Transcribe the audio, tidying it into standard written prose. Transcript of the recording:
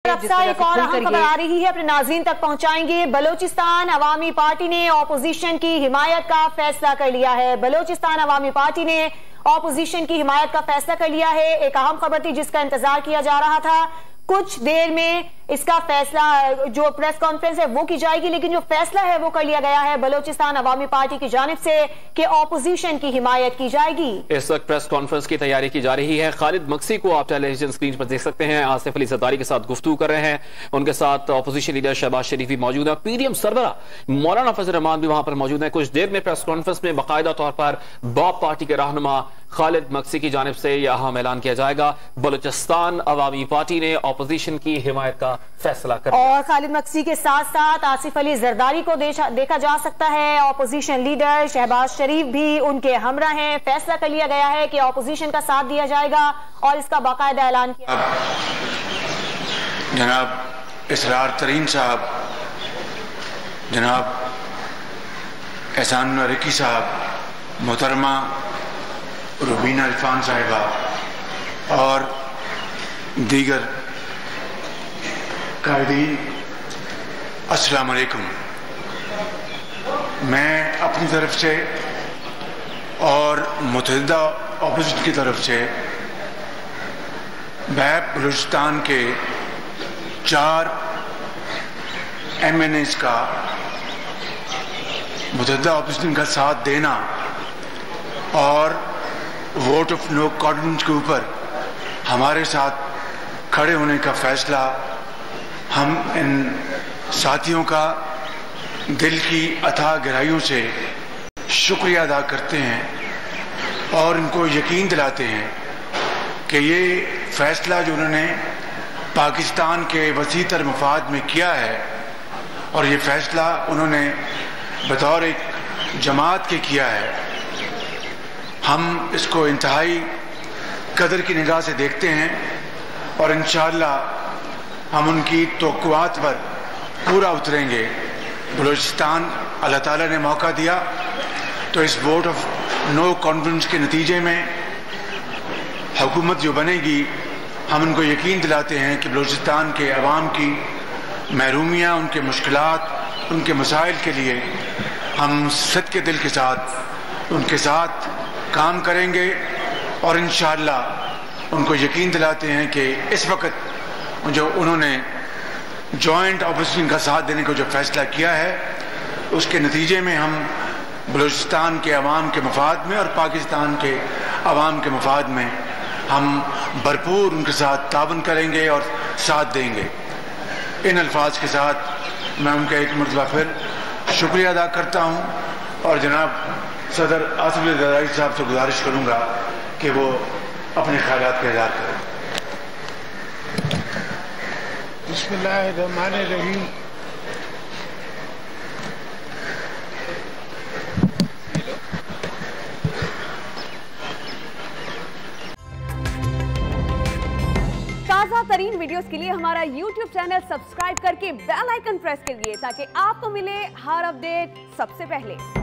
एक और अहम खबर आ रही है, अपने नाज़रीन तक पहुंचाएंगे। बलोचिस्तान अवामी पार्टी ने ऑपोजिशन की हिमायत का फैसला कर लिया है। बलोचिस्तान अवामी पार्टी ने ऑपोजिशन की हिमायत का फैसला कर लिया है। एक अहम खबर थी जिसका इंतजार किया जा रहा था। कुछ देर में इसका फैसला, जो प्रेस कॉन्फ्रेंस है वो की जाएगी, लेकिन जो फैसला है वो कर लिया गया है बलोचिस्तान अवामी पार्टी की जानिब से कि ऑपोजिशन की हिमायत की जाएगी। इस वक्त प्रेस कॉन्फ्रेंस की तैयारी की जा रही है। खालिद मक्सी को आप टेलीविजन स्क्रीन पर देख सकते हैं, आसिफ अली जरदारी के साथ गुफ्तगू कर रहे हैं। उनके साथ ऑपोजिशन लीडर शहबाज शरीफ भी मौजूद है। पीडीएम सरबरा मौलाना फजल रहमान भी वहां पर मौजूद है। कुछ देर में प्रेस कॉन्फ्रेंस में बाकायदा तौर पर बॉब पार्टी के रहनुमा खालिद मक्सी की जानिब से यह अहम ऐलान किया जाएगा। बलोचिस्तान अवामी पार्टी ने ऑपोजिशन की हिमायत का फैसला कर लिया। और खालिद मक्सी के साथ साथ आसिफ अली जरदारी को देखा जा सकता है। ऑपोजिशन लीडर शहबाज शरीफ भी उनके हमरा हैं। फैसला कर लिया गया है कि ऑपोजिशन का साथ दिया जाएगा और इसका बाकायदा ऐलान किया। जनाब इसरार तरीन साहब, जनाब एहसान रिकी साहब, मोहतरमा रुबीना इरफान साहिबा और दीगर कायदीन, अस्सलाम वालेकुम। मैं अपनी तरफ से और मुतहदा ऑपोजिशन की तरफ से बैब बलूचिस्तान के 4 MNAs का मुतहदा ऑपोजिशन का साथ देना और वोट ऑफ नो कॉन्फिडेंस के ऊपर हमारे साथ खड़े होने का फैसला हम इन साथियों का दिल की अथाह गहराइयों से शुक्रिया अदा करते हैं और इनको यकीन दिलाते हैं कि ये फैसला जो उन्होंने पाकिस्तान के वसीतर मफाद में किया है और ये फैसला उन्होंने बतौर एक जमात के किया है, हम इसको इंतहाई कदर की निगाह से देखते हैं और इंशाअल्लाह हम उनकी तवक्कुआत पर पूरा उतरेंगे। बलूचिस्तान अल्लाह ताला ने मौका दिया तो इस वोट ऑफ नो कॉन्फिडेंस के नतीजे में हुकूमत जो बनेगी, हम उनको यकीन दिलाते हैं कि बलूचिस्तान के अवाम की महरूमियाँ, उनके मुश्किलात, उनके मसाइल के लिए हम सच्चे दिल के साथ उनके साथ काम करेंगे और इंशाअल्लाह उनको यकीन दिलाते हैं कि इस वक्त जो उन्होंने जॉइंट ऑपोजिशन का साथ देने को जो फैसला किया है, उसके नतीजे में हम बलूचिस्तान के अवाम के मफाद में और पाकिस्तान के अवाम के मफाद में हम भरपूर उनके साथ ताबन करेंगे और साथ देंगे। इन अल्फाज के साथ मैं उनका एक मरतबा फिर शुक्रिया अदा करता हूँ और जनाब सदर आसिफ अली जरदारी साहब से गुजारिश करूँगा कि वो अपने ख्यालात का इज़हार करें। बिस्मिल्लाहिर्रहमानिर्रहीम। ताज़ा तरीन वीडियोस के लिए हमारा YouTube चैनल सब्सक्राइब करके बेल आइकन प्रेस करिए ताकि आपको मिले हर अपडेट सबसे पहले।